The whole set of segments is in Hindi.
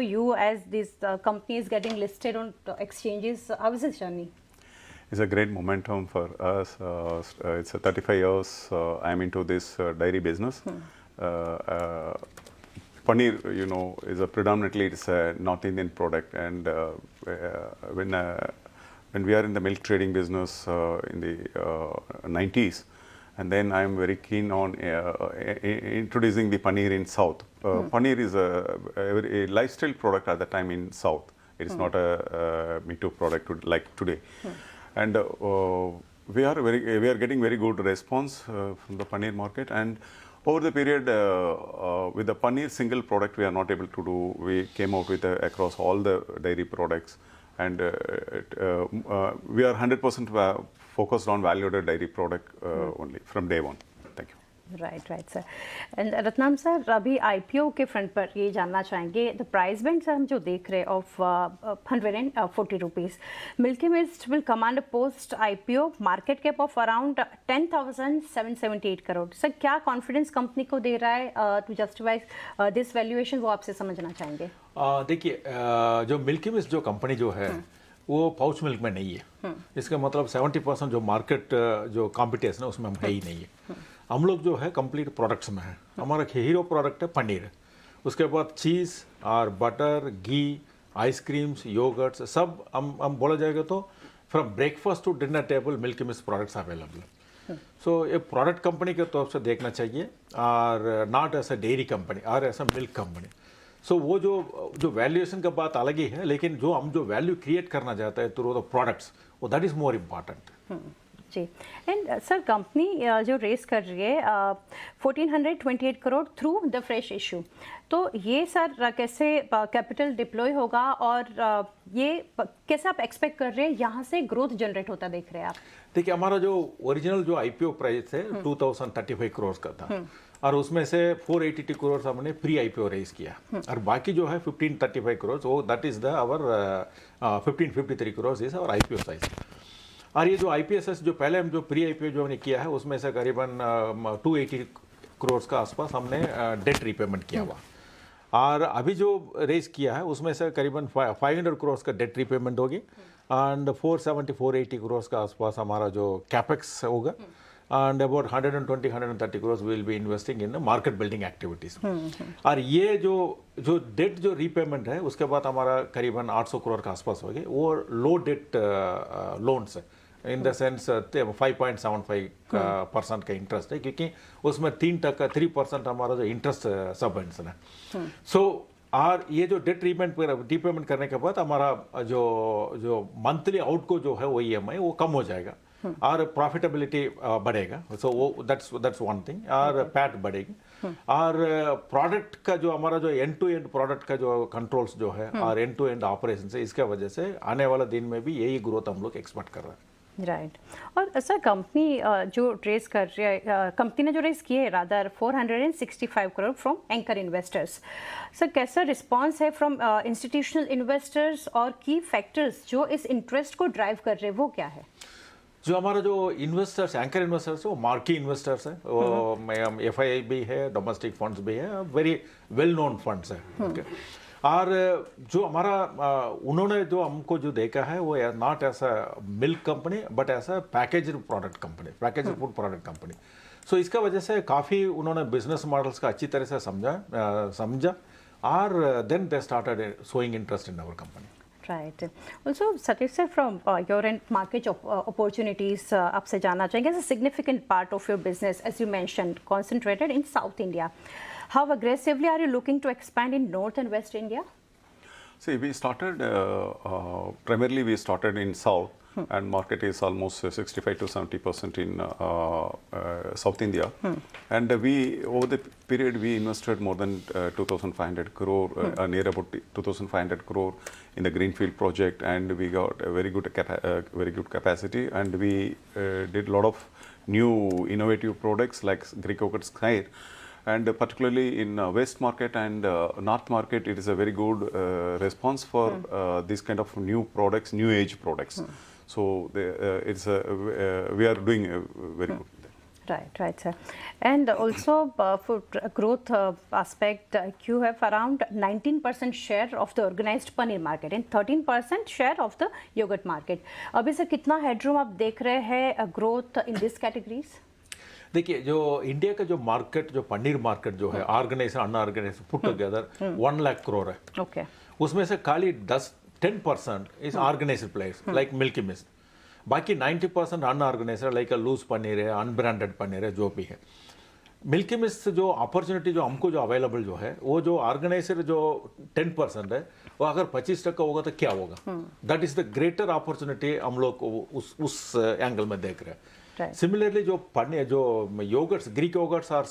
for you as this company is getting listed on exchanges? How is this journey? It's a great momentum for us. It's a 35 years I'm into this dairy business. Paneer, you know, is a predominantly it's a North Indian product, and when we are in the milk trading business in the 90s, and then I am very keen on introducing the paneer in South. Paneer is a lifestyle product at the time in South. It is not a Me Too product like today. And we are getting very good response from the paneer market. And over the period, with the paneer single product, we are not able to do. We came out with across all the dairy products, and we are 100% focused on value-added dairy product only from day one. Thank you. Right sir. And Ratnam sir, अभी आईपीओ के फ्रंट पर ये जानना चाहेंगे, द प्राइस बैंड सर हम जो देख रहे हैं of 140 rupees, milky mist will command a post IPO market cap of around 10,778 crore. Sir क्या कॉन्फिडेंस कंपनी को दे रहा है टू जस्टिफाई दिस वैल्यूएशन, वो आपसे समझना चाहेंगे. देखिए, जो मिल्की मिस्ट जो कंपनी जो है वो पाउच मिल्क में नहीं है. इसका मतलब 70% जो मार्केट जो कॉम्पिटिशन है उसमें हम है ही नहीं है. हम लोग जो है कंप्लीट प्रोडक्ट्स में है. हमारा हीरो प्रोडक्ट है पनीर, उसके बाद चीज़ और बटर, घी, आइसक्रीम्स, योगर्ट्स, सब हम बोला जाएगा तो from breakfast to dinner table Milky Mist products available. So ये प्रोडक्ट कंपनी के तौर से देखना चाहिए, और not as a dairy company और as a milk company. So वो जो वैल्यूएशन का बात अलग ही है, लेकिन जो हम जो वैल्यू क्रिएट करना चाहते हैं थ्रू द प्रोडक्ट्स, वो दैट इज़ मोर इम्पॉर्टेंट. जी. एंड सर कंपनी जो रेस कर रही है 1428 crore through the fresh issue, तो ये सर कैसे कैपिटल डिप्लॉय होगा, और ये कैसे आप एक्सपेक्ट कर रहे हैं यहाँ से ग्रोथ जनरेट होता देख रहे हैं आप? देखिए, हमारा जो ओरिजिनल जो आईपीओ प्राइस है 2035 करोड़ का था, और उसमें से 482 करोड़ हमने प्री आईपीओ रेज किया, और बाकी जो है 1535 करोड़, वो that is the our 1553 crore is our IPO size. और ये जो आईपीएसएस जो पहले हम जो प्री आईपीओ जो हमने किया है उसमें से करीबन 280 करोड़ का आसपास हमने डेट रीपेमेंट किया हुआ, और अभी जो रेज किया है उसमें से करीबन 500 करोड़ का डेट रीपेमेंट होगी, एंड 480 करोड़ का आसपास हमारा जो कैपेक्स होगा, and about 130 crores we will be investing in market building activities. और ये जो डेट जो रीपेमेंट है उसके बाद हमारा करीबन 800 करोड़ का आसपास होगी. वो लो डेट लोन्स है, इन द सेंस 5.75% का इंटरेस्ट है, क्योंकि उसमें 3% हमारा जो इंटरेस्ट सबवेंशन है. सो और ये जो डेट रीपेमेंट करने के बाद हमारा जो मंथली आउटगो जो है वो EMI वो कम हो जाएगा, और प्रॉफिटेबिलिटी बढ़ेगा. सो वो दैट्स वन थिंग, और पैट बढ़ेगी, और प्रोडक्ट का जो हमारा जो एंड टू एंड प्रोडक्ट का जो कंट्रोल्स जो है और एंड टू एंड ऑपरेशन है, इसके वजह से आने वाला दिन में भी यही ग्रोथ हम लोग एक्सपेक्ट कर रहे हैं. राइट. और सर कंपनी जो रेस कर रही है, कंपनी ने जो रेस किए rather 465 crore from anchor investors, sir कैसा रिस्पांस है फ्रॉम इंस्टीट्यूशनल इन्वेस्टर्स, और की फैक्टर्स जो इस इंटरेस्ट को ड्राइव कर रहे हैं वो क्या है? जो हमारा जो इन्वेस्टर्स एंकर इन्वेस्टर्स वो मार्की इन्वेस्टर्स है, वो FII भी है, डोमेस्टिक फंड्स भी है, वेरी वेल नोन फंड्स है. ओके. और जो हमारा उन्होंने जो हमको जो देखा है वो not as a milk company but as a packaged product company, packaged food product company. So इसका वजह से काफ़ी उन्होंने बिजनेस मॉडल्स का अच्छी तरह से समझा, और then they started showing interest in our company. Right. Also, Satish sir, from your end, market opportunities, आपसे जानना चाहेंगे. As a significant part of your business, as you mentioned, concentrated in South India. How aggressively are you looking to expand in North and West India? See, we started primarily we started in South, and market is almost 65 to 70% in South India. And we over the period we invested more than 2,500 crore, near about 2,500 crore in the greenfield project, and we got a very good capacity, and we did a lot of new innovative products like Greek yogurt Skyr. And particularly in West market and North market, it is a very good response for this kind of new products, new age products. So we are doing very good. Right, sir. And also for growth aspect, you have around 19% share of the organized paneer market and 13% share of the yogurt market. अभी से कितना headroom आप देख रहे हैं growth in these categories? देखिए जो इंडिया का जो मार्केट जो पनीर मार्केट जो है organise unorganise put together 1 lakh crore है. Okay. उसमें से खाली 10% is organised players like Milky Mist. बाकी 90% अनऑर्गेनाइज्ड लाइक लूज पनीर है, अनब्रांडेड पनीर है, जो भी है. मिल्की मिस्ट जो अपॉर्चुनिटी जो हमको जो अवेलेबल जो है वो जो ऑर्गेनाइजर जो 10% है वो अगर 25% होगा तो क्या होगा. That is the greater opportunity हम लोग उस एंगल में देख रहे हैं. सिमिलरली जो पनीर जो योगर्ट्स ग्रीक योगर्ट्स और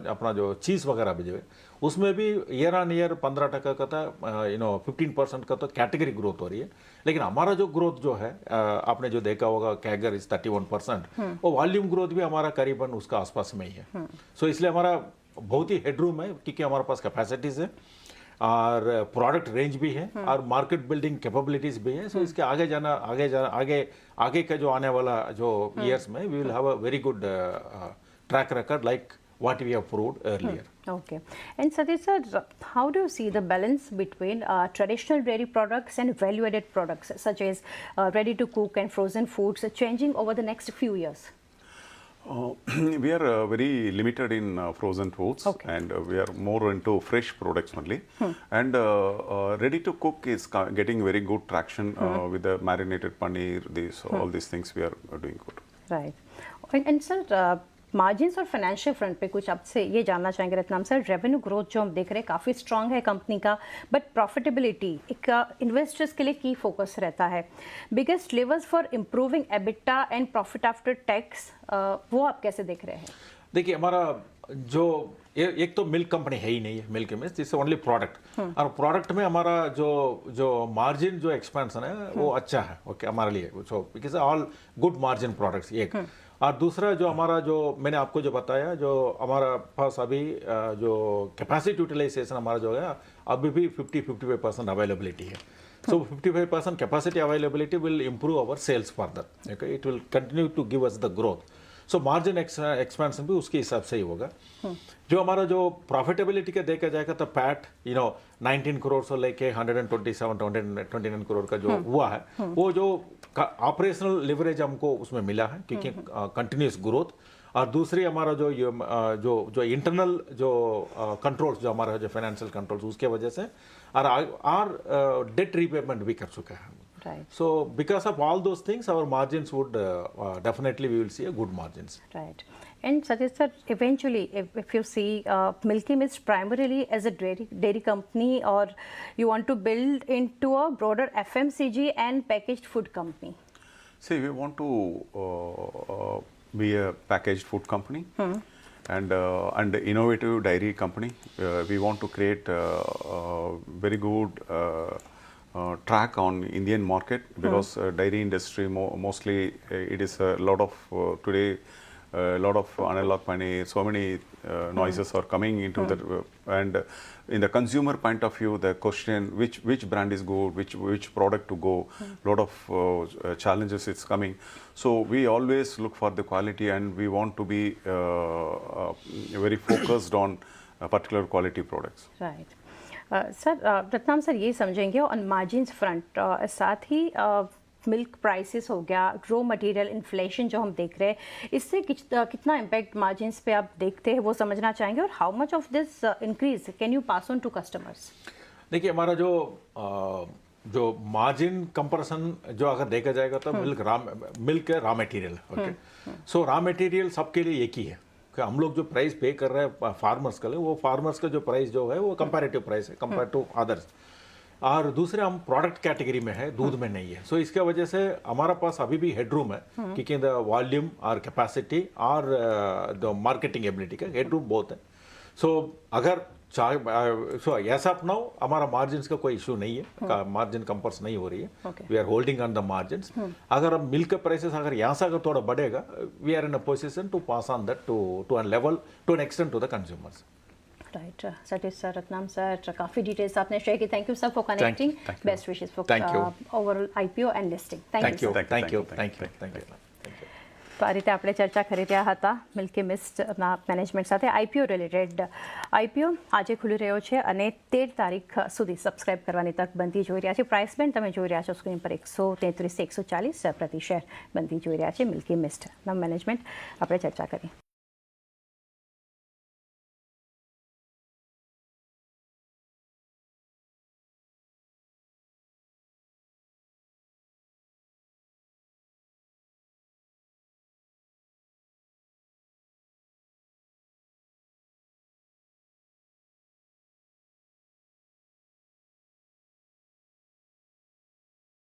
अपना जो चीज़ वगैरह भी जो है उसमें भी ईयर ऑन ईयर 15% का था 15% का तो कैटेगरी ग्रोथ हो रही है. लेकिन हमारा जो ग्रोथ जो है आपने जो देखा होगा कैगर इज 31%. वो वॉल्यूम ग्रोथ भी हमारा करीबन उसका आसपास में ही है. सो इसलिए हमारा बहुत ही हेडरूम है क्योंकि हमारे पास कैपेसिटीज है और प्रोडक्ट रेंज भी है और मार्केट बिल्डिंग कैपेबिलिटीज भी है. सो इसके आगे का जो आने वाला जो ईयर्स में we will have a very good track record like what we have proved earlier. Okay. And Satish sir, how do you see the balance between traditional dairy products and value-added products such as ready-to-cook and frozen foods changing over the next few years? We are very limited in frozen foods, Okay. and we are more into fresh products only. And ready to cook is getting very good traction with the marinated paneer. All these things we are doing good. Right. And sir, margins और फाइनेंशियल फ्रंट पे कुछ आपसे ये जानना चाहेंगे रत्नाम सर. रेवेन्यू ग्रोथ जो हम देख रहे हैं काफ़ी स्ट्रांग है कंपनी का, बट प्रॉफिटेबिलिटी एक इन्वेस्टर्स के लिए की फोकस रहता है. Biggest levers for improving EBITDA and profit after tax, वो आप कैसे देख रहे हैं? देखिए हमारा जो एक तो मिल्क कंपनी है ही नहीं है मिल्क में, जिससे ओनली प्रोडक्ट और प्रोडक्ट में हमारा जो मार्जिन जो एक्सपेंशन है वो अच्छा है. ओके हमारे लिए because all good margin products एक. और दूसरा जो हमारा जो मैंने आपको जो बताया जो हमारा पास अभी जो कैपेसिटी यूटिलाइजेशन हमारा जो है अभी भी 55% अवेलेबिलिटी है. So 55% capacity availability will improve our sales further. Okay it will continue to give us the growth. So margin expansion भी उसके हिसाब से ही होगा. जो हमारा जो प्रॉफिटेबिलिटी का देखा जाएगा तो पैट 19 करोड़ से लेके 127-129 करोड़ का जो हुआ है वो जो ऑपरेशनल लिवरेज हमको उसमें मिला है क्योंकि कंटिन्यूस ग्रोथ. और दूसरी हमारा जो इंटरनल जो कंट्रोल्स जो हमारा जो फाइनेंशियल कंट्रोल्स उसके वजह से और डेट रीपेमेंट भी कर चुका है. Right. So because of all those things our margins would definitely we will see a good margins. Right. And Satish sir, eventually if you see Milky Mist primarily as a dairy company or you want to build into a broader FMCG and packaged food company? See, we want to be a packaged food company and innovative dairy company. We want to create very good track on Indian market because dairy industry mostly it is a lot of today a lot of analog paneer, so many noises are coming into that and in the consumer point of view the question which brand is good, which product to go, lot of challenges it's coming. So we always look for the quality and we want to be very focused on particular quality products. Right. Sir Ratnam sir ये समझेंगे ऑन मार्जिन्स फ्रंट, साथ ही मिल्क प्राइसेस हो गया, रॉ मटेरियल इन्फ्लेशन जो हम देख रहे हैं, इससे कितना इम्पैक्ट मार्जिन्स पे आप देखते हैं वो समझना चाहेंगे और how much of this increase can you pass on to customers? देखिए हमारा जो मार्जिन कंपैरिजन जो अगर देखा जाएगा तो milk raw material. Okay so raw material सबके लिए एक ही है. हम लोग जो प्राइस पे कर रहे हैं फार्मर्स के लिए वो फार्मर्स का जो प्राइस जो है वो कंपैरेटिव प्राइस है कंपेयर टू अदर्स. और दूसरे हम प्रोडक्ट कैटेगरी में है, दूध में नहीं है. सो इसके वजह से हमारा पास अभी भी हेडरूम है क्योंकि द वॉल्यूम और कैपेसिटी और द मार्केटिंग एबिलिटी का हेडरूम बहुत है. सो अगर सो एज ऑफ नाउ हमारा मार्जिन का कोई इशू नहीं है, मार्जिन कंपर्स नहीं हो रही है. We are holding on the margin. अगर हम मिल्क प्राइसेस अगर यहाँ से अगर थोड़ा बढ़ेगा we are in a position to pass on that to an level to an extent to the consumers. Right. Satish sir, Ratnam sir, काफ़ी डिटेल्स आपने शेयर की. Thank you sir for connecting. Best wishes for overall IPO and listing. Thank you. Thank you. તો આ રીતે આપણે ચર્ચા કરી રહ્યા હતા મિલ્કી મિસ્ટના મેનેજમેન્ટ સાથે આઈપીઓ રિલેટેડ. આઈપીઓ આજે ખુલી રહ્યો છે અને 13 તારીખ સુધી સબસ્ક્રાઇબ કરવાની તક બનતી જોઈ રહ્યા છે. પ્રાઇસ બેન્ડ તમે જોઈ રહ્યા છો સ્ક્રીન પર 133 140 પ્રતિ શેર બનતી જોઈ રહ્યા છે. મિલ્કી મિસ્ટના મેનેજમેન્ટ આપણે ચર્ચા કરી.